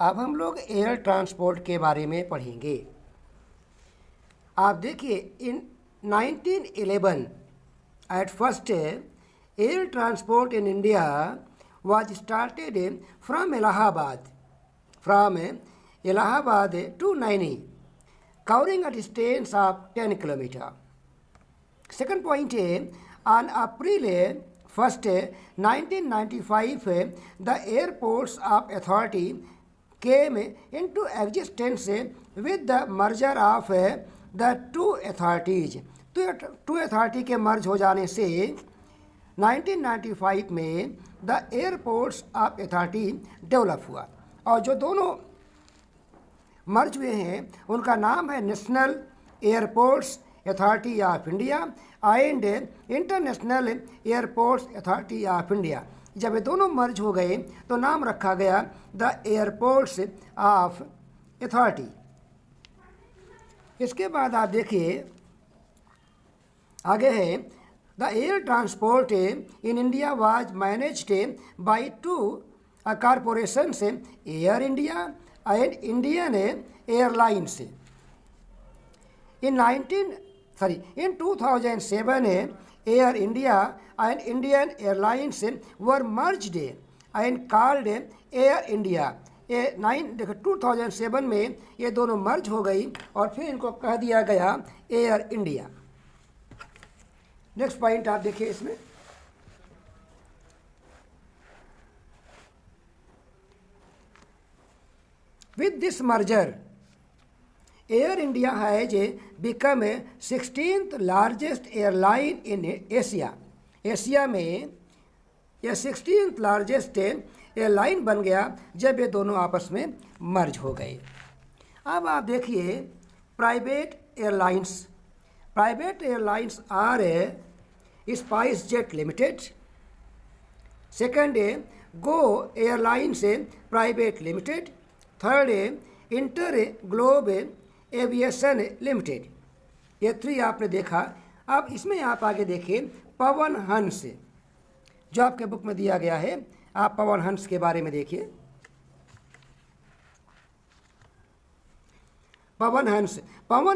अब हम लोग एयर ट्रांसपोर्ट के बारे में पढ़ेंगे। आप देखिए, इन 1911 at first air transport in India was started from Allahabad to Naini, covering a distance of 10 kilometers. Second point, on April 1st, 1995, the Airports of Authority came into existence with the merger of the two authorities. तो to authority के मर्ज हो जाने से 1995 में the airports of authority develop हुआ, और जो दोनों मर्ज हुए हैं उनका नाम है national airports authority of India and international airports authority of India. जब ये दोनों मर्ज हो गए तो नाम रखा गया द एयरपोर्ट्स ऑफ अथॉरिटी। इसके बाद आप देखिए आगे है, the air transport in India was managed by two corporations, air India and Indian airlines. In 2007, Air India and Indian Airlines were merged and called Air India. 2007 में ये दोनों मर्ज हो गई और फिर इनको कह दिया गया एयर इंडिया। नेक्स्ट पॉइंट आप देखिए इसमें, with this merger Air India has become 16th largest airline in Asia. Asia में यह 16th लार्जेस्ट एयरलाइन बन गया जब ये दोनों आपस में मर्ज हो गए। अब आप देखिए private airlines. Private airlines are SpiceJet limited, second Go airlines private limited, third InterGlobe aviation limited. ये थ्री आपने देखा। अब इसमें आप आगे देखिए पवन हंस, जो आपके बुक में दिया गया है। आप पवन हंस के बारे में देखिए। Pawan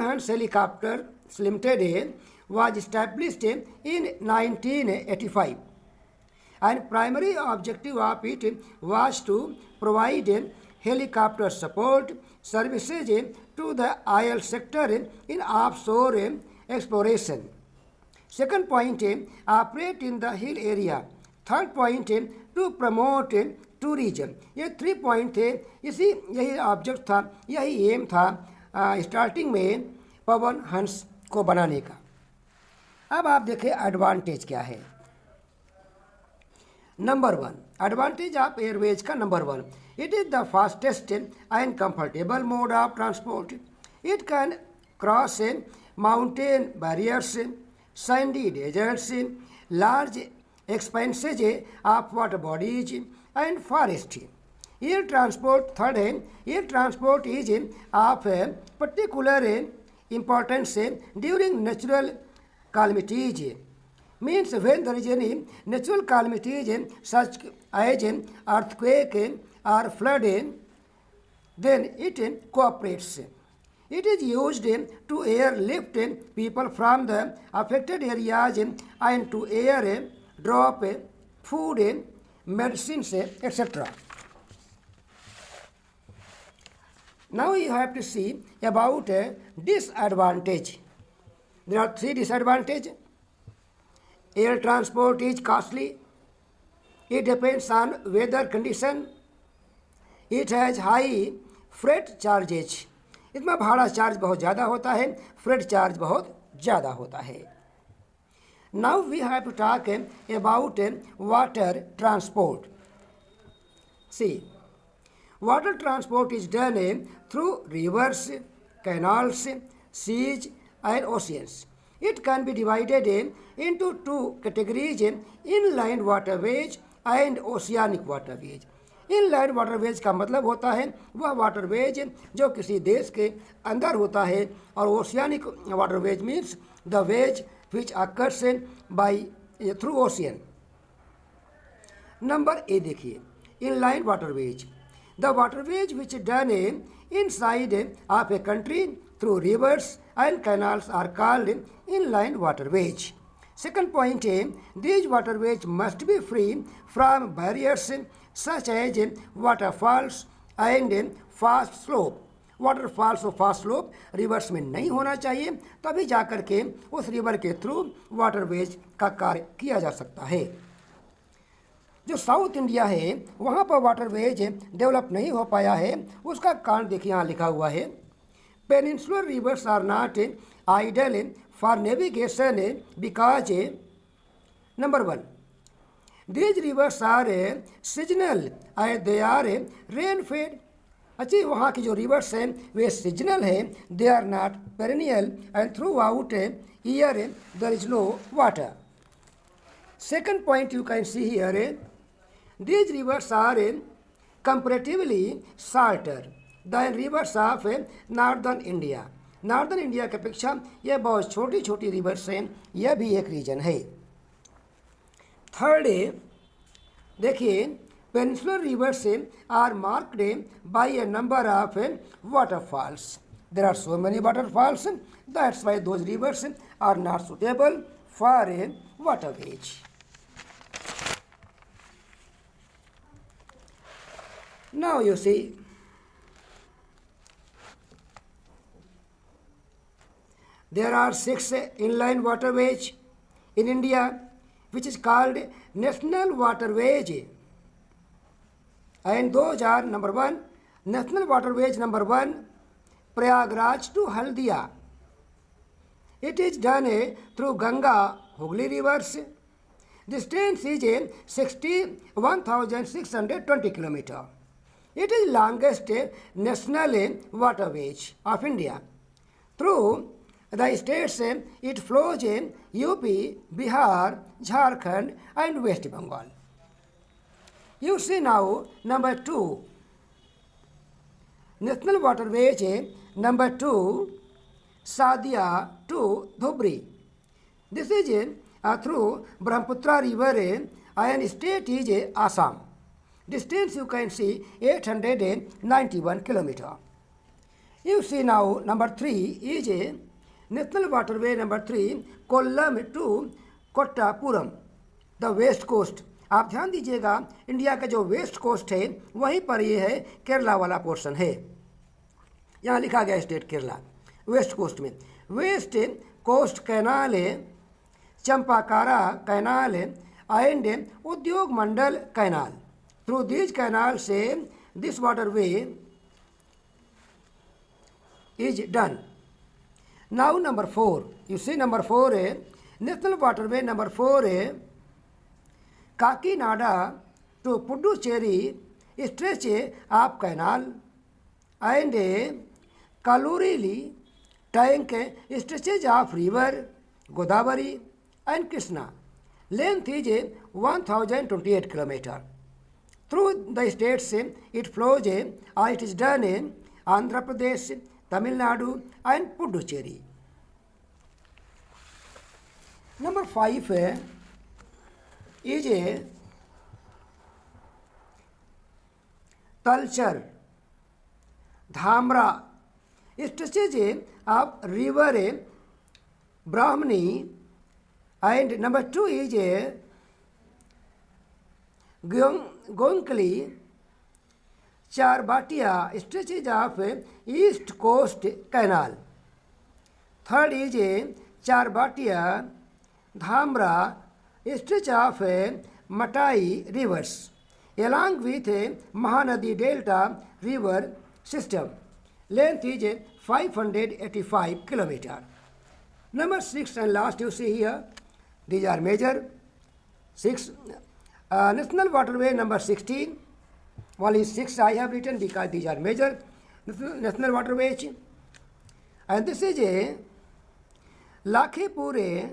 Hans helicopters limited was established in 1985 and primary objective of it was to provide helicopter support services to the oil sector in offshore exploration. Second point, operate in the hill area. Third point, to promote tourism. ये 3 point थे। यही object था, यही M था starting में पवन हंस को बनाने का। अब आप देखें एडवांटेज क्या है। नंबर 1, एडवांटेज ऑफ एयरवेज का number 1, it is the fastest and comfortable mode of transport. It can cross mountain barriers, sandy deserts, large expanses of water bodies and forest. Air transport, third hand, air transport is of particular importance during natural calamities. Means when there is any natural calamities such as earthquake or flood, then it cooperates. It is used to airlift people from the affected areas and to air drop food, medicines, etc. Now you have to see about disadvantage. There are 3 disadvantages. Air transport is costly. It depends on weather condition. It has high freight charges. इसमें भाड़ा charge बहुत ज़्यादा होता है, freight charge बहुत ज़्यादा होता है। Now we have to talk about water transport. See, water transport is done through rivers, canals, seas and oceans. It can be divided into 2 categories, inland waterways and oceanic waterways. Inland waterways का मतलब होता है वह waterways जो किसी देश के अंदर होता है, और oceanic waterways means the ways which occurs by through ocean. Number A देखिए, inland waterways. The waterways which done inside of a country through rivers and canals are called inland waterways. Second point, these waterways must be free from barriers such as waterfalls and fast slope. Waterfalls और fast slope reverse में नहीं होना चाहिए, तभी जाकर के उस river के थ्रू वाटरवेज का कार्य किया जा सकता है। जो साउथ इंडिया है वहाँ पर वाटरवेज डेवलप नहीं हो पाया है, उसका कारण देखिए यहाँ लिखा हुआ है, peninsular rivers are not ideal for navigation because number 1 these rivers are seasonal and they are rain fed. अच्छी वहाँ की जो रिवर्स हैं वे सीजनल हैं, they are not perennial and throughout year there is no water. Second point you can see here, these rivers are comparatively salter than rivers of northern India. Northern India की अपेक्षा यह बहुत छोटी छोटी reverse हैं, यह भी एक रीजन है। थर्ड देखिए, peninsular rivers are marked by a number of waterfalls. There are so many waterfalls, that's why those rivers are not suitable for a waterways. Now you see, there are 6 inland waterways in India, which is called national waterways, and those are number 1, national waterways number 1, Prayagraj to Haldia. It is done through Ganga Hooghly rivers. Distance is 61,620 kilometers. It is longest national waterways of India. Through the states it flows in UP, Bihar, Jharkhand and West Bengal. You see now number 2, national waterways number 2, Sadia to Dhubri. This is through Brahmaputra river and state is Assam. Distance you can see 891 kilometers. You see now number 3 is a national waterway number 3, Kollam to Kottapuram, the west coast. आप ध्यान दीजिएगा, India का जो west coast है वहीं पर ये है, केरला वाला पोर्शन है, यहाँ लिखा गया स्टेट केरला, वेस्ट कोस्ट में। वेस्ट कोस्ट कैनाल है, चंपाकारा कैनाल है एंड उद्योग मंडल canal. Through these canals, this waterway is done. Now number 4, you see number 4 national waterway number 4 Kakinada to Puducherry stretch of canal and Kalurili tank stretches of river Godavari and Krishna. Length is 1028 kilometers. Through the states it flows or it is done in Andhra Pradesh, Tamil Nadu and Puducherry. Number 5 is a Talchar, Dhamra stretches of river Brahmani, and number 2 is a Gonkali Charbatia stretches of East Coast Canal. Third is a Charbatia Dhamra stretch of Matai rivers along with Mahanadi Delta river system. Length is 585 kilometers. Number 6 and last you see here, these are major 6. National waterway number 16, only 6 I have written because these are major national waterways. And this is a Lakhipur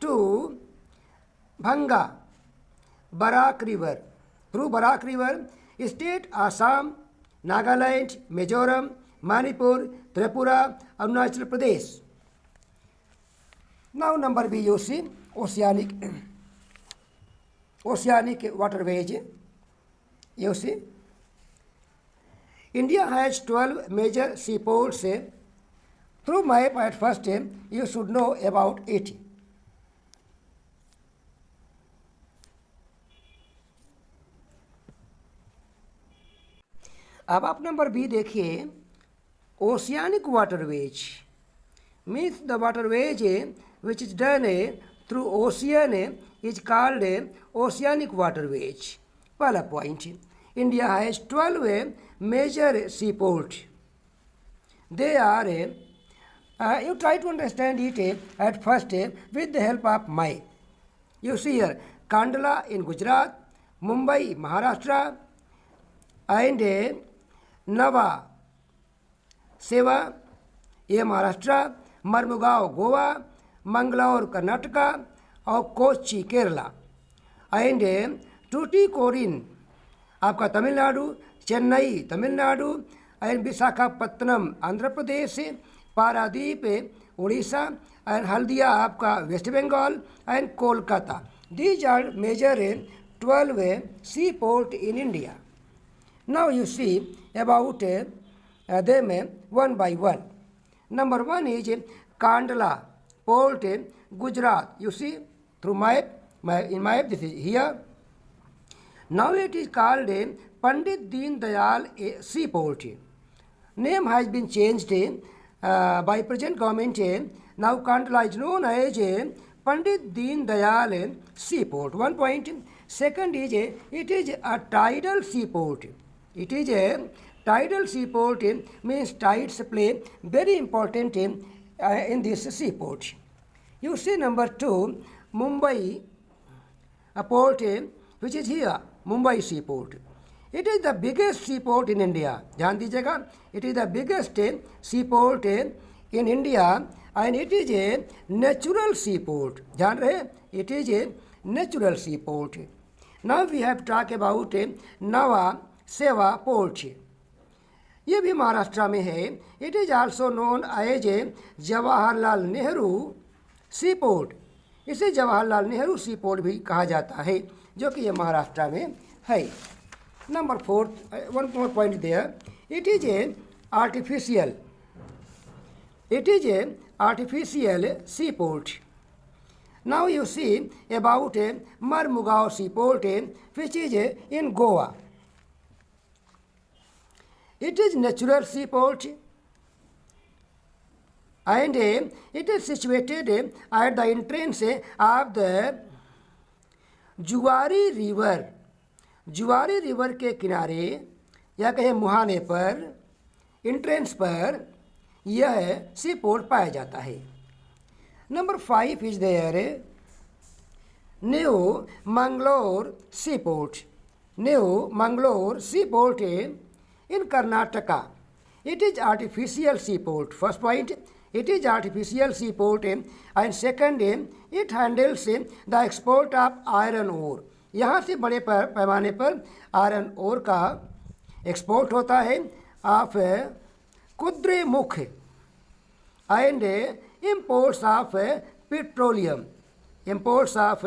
to Bhanga, Barak river. Through Barak river, state Assam, Nagaland, Mizoram, Manipur, Tripura, Arunachal Pradesh. Now number B you see, oceanic waterways, you see. India has 12 major seaports. Through map at first, you should know about it. अब आप number B देखिए, oceanic waterways means the waterways which is done through ocean is called oceanic waterways. पहला point, India has 12 major seaports. They are, you try to understand it at first with the help of my. You see here, Kandla in Gujarat, Mumbai, Maharashtra, and Nava Seva, ये महाराष्ट्र, मरमुगांव गोवा, मंगलौर कर्नाटका और Kochi Kerala, and Tuticorin आपका Tamil Nadu, Chennai Tamil Nadu, and Visakhapatnam Andhra Pradesh, Paradip Orissa, and Haldia आपका west Bengal, and Kolkata. These are major 12 sea port in India. Now you see about them one by one. Number one is Kandla Port, Gujarat. You see through in map this is here. Now it is called Pandit Deen Dayal Seaport. Name has been changed by present government. Now Kandla is known as Pandit Deen Dayal Seaport. 1 point. Second is it is a tidal seaport. It is a tidal seaport, means tides play very important in this seaport. You see number 2, Mumbai port, which is here, Mumbai seaport. It is the biggest seaport in India. ध्यान दीजिएगा, it is the biggest seaport in India and it is a natural seaport. ध्यान रहे, it is a natural seaport. Now we have talked about Nava Seva port. ये भी महाराष्ट्र में है. It is also known as Jawaharlal Nehru sea port. इसे Jawaharlal Nehru sea port भी कहा जाता है, जो कि ये महाराष्ट्र में है. Number 4, one more point there. It is a artificial sea port. Now you see about Mormugao sea port which is in Goa. It is natural seaport and it is situated at the entrance of the जुआरी river. जुआरी river के किनारे या कहें मुहाने पर, entrance पर यह सी पोर्ट पाया जाता है. Number 5 is there New Mangalore sea port. New Mangalore sea port in Karnataka. It is artificial seaport. First point, it is artificial seaport and second, it handles the export of iron ore. यहाँ से बड़े पैमाने पर iron ore का export होता है of Kudremukh and imports of petroleum. Imports of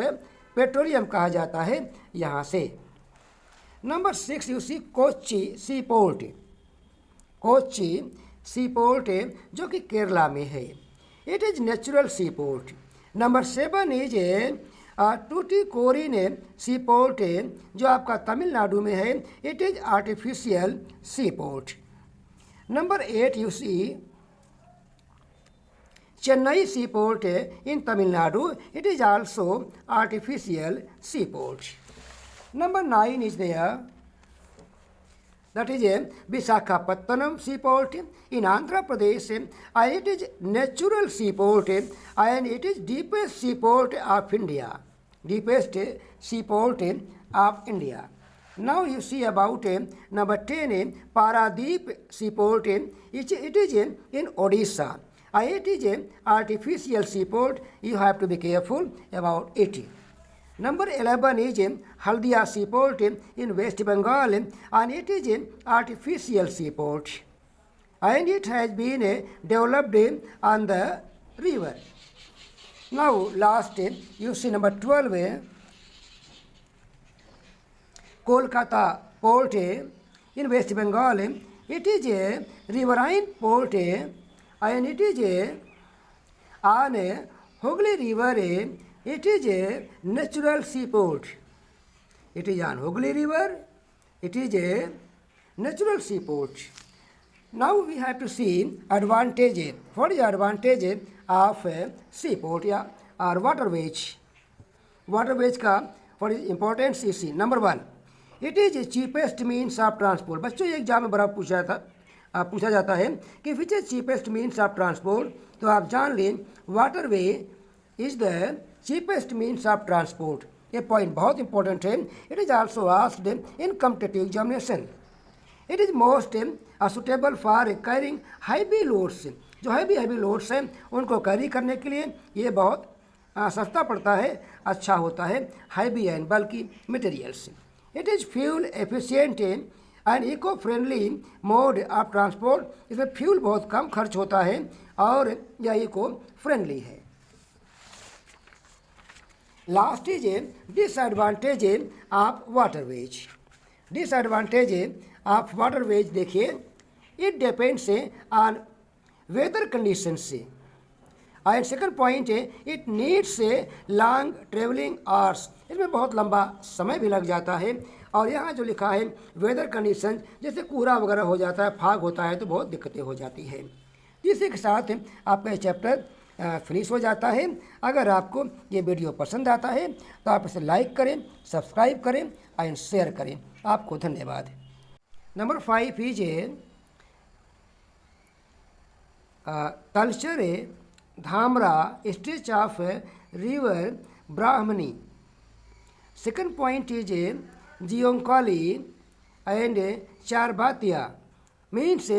petroleum कहा जाता है यहाँ से. Number 6 you see Kochi sea port. Kochi sea port जो कि केरला में है. It is natural sea port. Number 7 is Tuticorin sea port जो आपका तमिलनाडु में है. It is artificial sea port. Number 8 you see Chennai sea port in Tamil Nadu. It is also artificial sea port. Number 9 is there, that is a Visakhapatnam seaport in Andhra Pradesh and it is natural seaport and it is deepest seaport of India. Deepest seaport of India. Now you see about number 10 Paradeep seaport. It is in Odisha and it is an artificial seaport. You have to be careful about it. Number 11 is Haldia seaport in West Bengal and it is an artificial seaport and it has been developed on the river. Now last you see number 12 Kolkata port in West Bengal. It is a riverine port and it is on Hooghly River. It is a natural seaport. It is on Hooghly River. It is a natural seaport. Now we have to see advantage. What is the advantage of seaport or waterways? Waterways का what is importance is see. Number 1, it is the cheapest means of transport. बच्चों ये exam में बड़ा पूछा जाता है कि which is cheapest means of transport, तो आप जान लें waterway is the cheapest means of transport. ये पॉइंट बहुत इंपॉर्टेंट है. It is also asked in competitive examination. It is most suitable for carrying heavy loads. जो हैवी लोड्स हैं उनको कैरी करने के लिए ये बहुत सस्ता पड़ता है, अच्छा होता है. Heavy and bulky materials. It is fuel efficient and eco friendly mode of transport. इसमें फ्यूल बहुत कम खर्च होता है और यह इको फ्रेंडली है. Last is disadvantage of waterways. Disadvantage of waterways देखिए, it depends on weather condition से. एंड सेकंड पॉइंट है it needs long travelling hours. इसमें बहुत लंबा समय भी लग जाता है. और यहाँ जो लिखा है वेदर कंडीशन, जैसे कोहरा वगैरह हो जाता है, फाग होता है, तो बहुत दिक्कतें हो जाती है. जिसके के साथ आपका चैप्टर फिनिश हो जाता है. अगर आपको ये वीडियो पसंद आता है तो आप इसे लाइक करें, सब्सक्राइब करें एंड शेयर करें. आपको धन्यवाद. Number 5 is Talcher Dhamra stretch of river Brahmani. Second point is Geonkhali and Charbatia. Means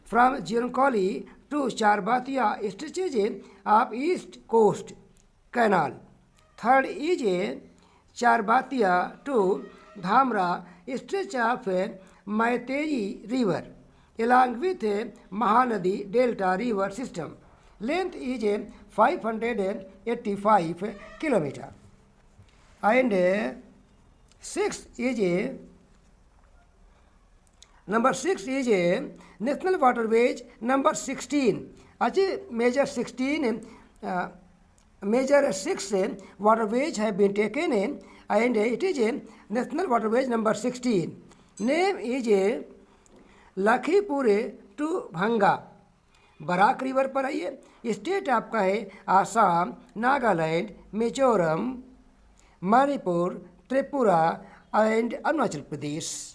from Geonkhali to Charbatia stretches of east coast canal. Third is Charbatia to Dhamra stretch of Matai river along with Mahanadi Delta river system. Length is 585 kilometer. And number 6 is National Waterways number 16. Actually, Measure 16, Measure 6 waterways have been taken and it is National Waterways number 16. Name is Lakhipur to Bhanga. Barak river पर है ये. State आपका है Assam, Nagaland, Mizoram, Manipur, Tripura and Arunachal प्रदेश.